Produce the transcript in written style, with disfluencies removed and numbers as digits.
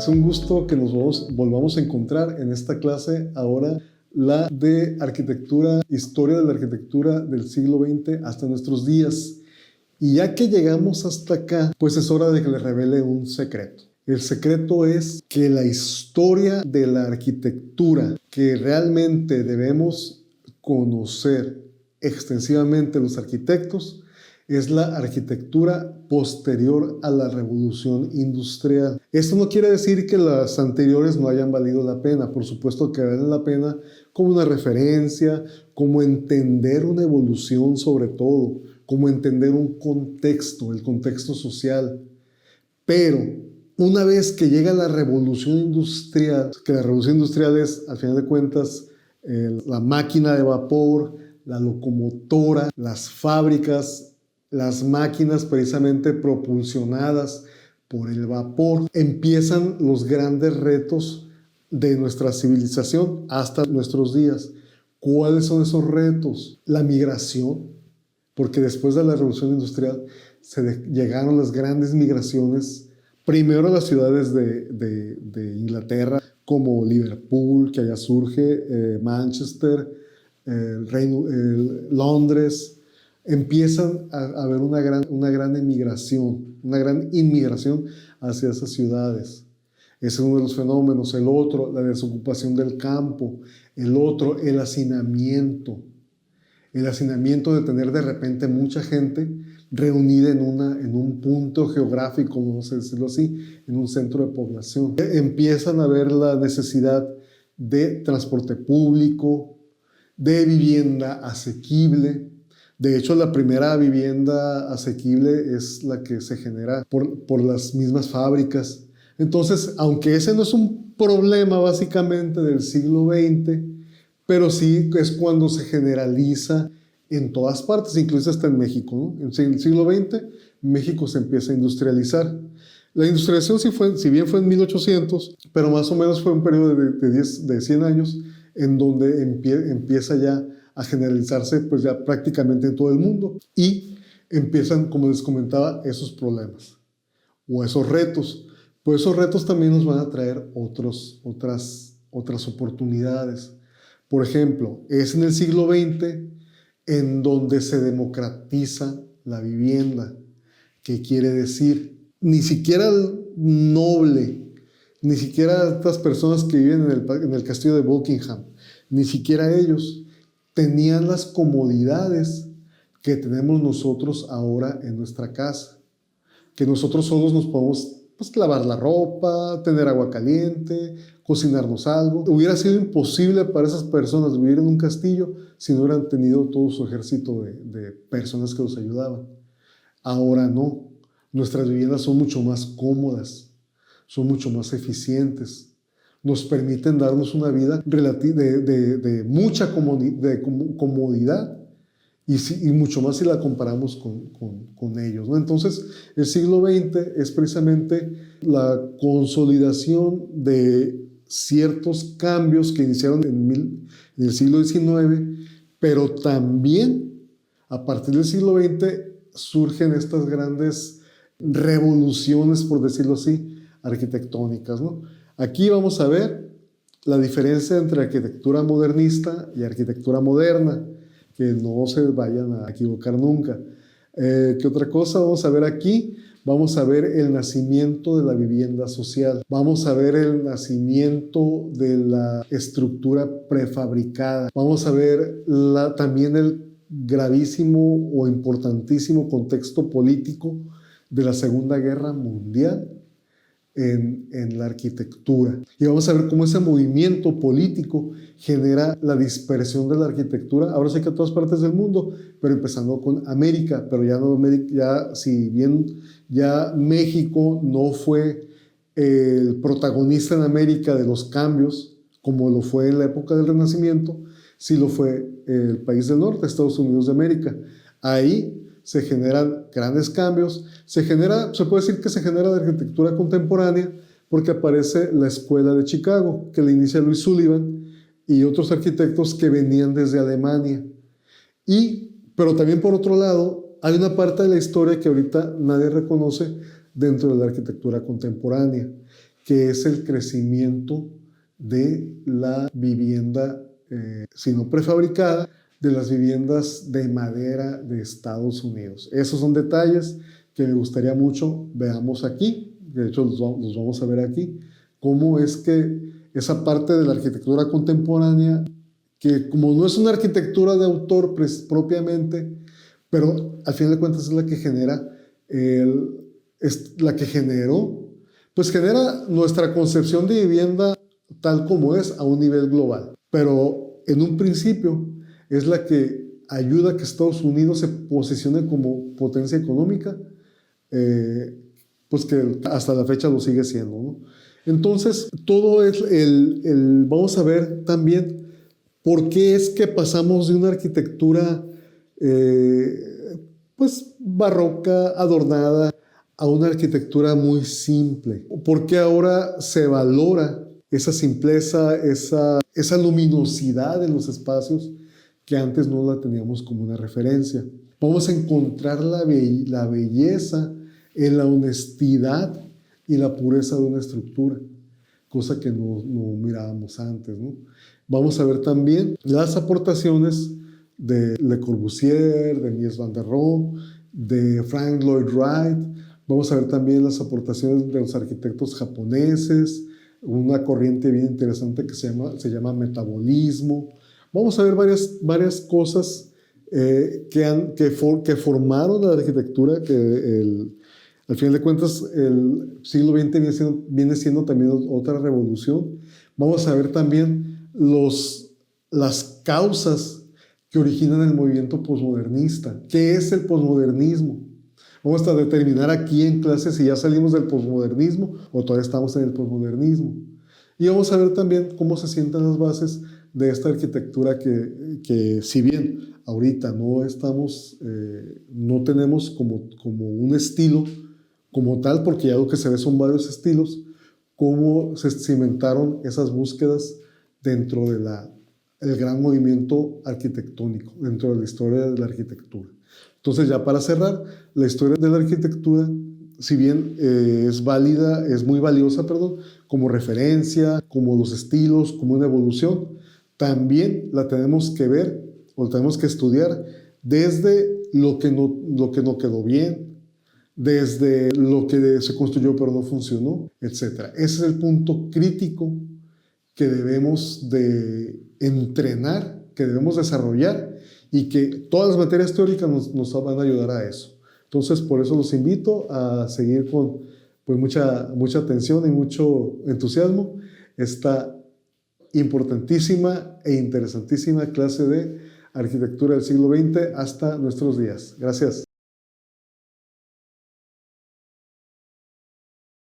Es un gusto que nos volvamos a encontrar en esta clase ahora, la de arquitectura, historia de la arquitectura del siglo XX hasta nuestros días. Y ya que llegamos hasta acá, pues es hora de que les revele un secreto. El secreto es que la historia de la arquitectura que realmente debemos conocer extensivamente los arquitectos es la arquitectura posterior a la revolución industrial. Esto no quiere decir que las anteriores no hayan valido la pena. Por supuesto que valen la pena como una referencia, como entender una evolución sobre todo, como entender un contexto, el contexto social. Pero una vez que llega la revolución industrial, que la revolución industrial es, al final de cuentas, la máquina de vapor, la locomotora, las fábricas, las máquinas precisamente propulsionadas por el vapor, empiezan los grandes retos de nuestra civilización hasta nuestros días. ¿Cuáles son esos retos? La migración, porque después de la revolución industrial llegaron las grandes migraciones, primero a las ciudades de Inglaterra, como Liverpool, que allá surge, Manchester, Londres. Empiezan a haber una gran emigración, una gran inmigración hacia esas ciudades. Ese es uno de los fenómenos. El otro, la desocupación del campo. El otro, el hacinamiento. El hacinamiento de tener de repente mucha gente reunida en un punto geográfico, vamos a decirlo así, en un centro de población. Empiezan a ver la necesidad de transporte público, de vivienda asequible. De hecho, la primera vivienda asequible es la que se genera por las mismas fábricas. Entonces, aunque ese no es un problema básicamente del siglo XX, pero sí es cuando se generaliza en todas partes, incluso hasta en México, ¿no? En el siglo XX, México se empieza a industrializar. La industrialización si bien fue en 1800, pero más o menos fue un periodo de 100 años en donde empieza ya a generalizarse pues ya prácticamente en todo el mundo y empiezan, como les comentaba, esos problemas o esos retos. Pues esos retos también nos van a traer otras oportunidades. Por ejemplo, es en el siglo XX en donde se democratiza la vivienda. ¿Qué quiere decir? Ni siquiera el noble, ni siquiera estas personas que viven en el castillo de Buckingham, ni siquiera ellos tenían las comodidades que tenemos nosotros ahora en nuestra casa. Que nosotros solos nos podemos lavar la ropa, tener agua caliente, cocinarnos algo. Hubiera sido imposible para esas personas vivir en un castillo si no hubieran tenido todo su ejército de personas que los ayudaban. Ahora no. Nuestras viviendas son mucho más cómodas, son mucho más eficientes. Nos permiten darnos una vida de mucha comodidad y mucho más si la comparamos con ellos, ¿no? Entonces, el siglo XX es precisamente la consolidación de ciertos cambios que iniciaron en el siglo XIX, pero también a partir del siglo XX surgen estas grandes revoluciones, por decirlo así, arquitectónicas, ¿no? Aquí vamos a ver la diferencia entre arquitectura modernista y arquitectura moderna, que no se vayan a equivocar nunca. ¿Qué otra cosa vamos a ver aquí? Vamos a ver el nacimiento de la vivienda social. Vamos a ver el nacimiento de la estructura prefabricada. Vamos a ver también el gravísimo o importantísimo contexto político de la Segunda Guerra Mundial en la arquitectura. Y vamos a ver cómo ese movimiento político genera la dispersión de la arquitectura, ahora sí que a todas partes del mundo, pero empezando con América, pero si bien ya México no fue el protagonista en América de los cambios, como lo fue en la época del Renacimiento, sí lo fue el país del norte, Estados Unidos de América. Ahí se generan grandes cambios, se puede decir que se genera la arquitectura contemporánea porque aparece la Escuela de Chicago, que la inicia Louis Sullivan y otros arquitectos que venían desde Alemania. Pero también por otro lado, hay una parte de la historia que ahorita nadie reconoce dentro de la arquitectura contemporánea, que es el crecimiento de la vivienda, si no prefabricada, de las viviendas de madera de Estados Unidos. Esos son detalles que me gustaría mucho veamos aquí. De hecho, los vamos a ver aquí. Cómo es que esa parte de la arquitectura contemporánea, que como no es una arquitectura de autor propiamente, pero al final de cuentas es la que genera, es la que generó, pues genera nuestra concepción de vivienda tal como es a un nivel global. Pero en un principio es la que ayuda a que Estados Unidos se posicione como potencia económica, pues que hasta la fecha lo sigue siendo, ¿no? Entonces, todo es vamos a ver también por qué es que pasamos de una arquitectura pues barroca, adornada, a una arquitectura muy simple. ¿Por qué ahora se valora esa simpleza, esa luminosidad de los espacios que antes no la teníamos como una referencia? Vamos a encontrar la belleza en la honestidad y la pureza de una estructura, cosa que no mirábamos antes, ¿no? Vamos a ver también las aportaciones de Le Corbusier, de Mies van der Rohe, de Frank Lloyd Wright. Vamos a ver también las aportaciones de los arquitectos japoneses, una corriente bien interesante que se llama metabolismo. Vamos a ver varias cosas que formaron la arquitectura, que al final de cuentas el siglo XX viene siendo también otra revolución. Vamos a ver también las causas que originan el movimiento posmodernista. ¿Qué es el posmodernismo? Vamos a determinar aquí en clase si ya salimos del posmodernismo o todavía estamos en el posmodernismo. Y vamos a ver también cómo se sientan las bases de esta arquitectura que si bien ahorita no tenemos como un estilo como tal, porque ya lo que se ve son varios estilos, cómo se cimentaron esas búsquedas dentro del gran movimiento arquitectónico, dentro de la historia de la arquitectura. Entonces, ya para cerrar, la historia de la arquitectura, si bien es válida, es muy valiosa, como referencia, como los estilos, como una evolución, también la tenemos que ver o tenemos que estudiar desde lo que no quedó bien, desde lo que se construyó pero no funcionó, etc. Ese es el punto crítico que debemos de entrenar, que debemos desarrollar y que todas las materias teóricas nos van a ayudar a eso. Entonces, por eso los invito a seguir con pues, mucha atención y mucho entusiasmo esta importantísima e interesantísima clase de arquitectura del siglo XX hasta nuestros días. Gracias.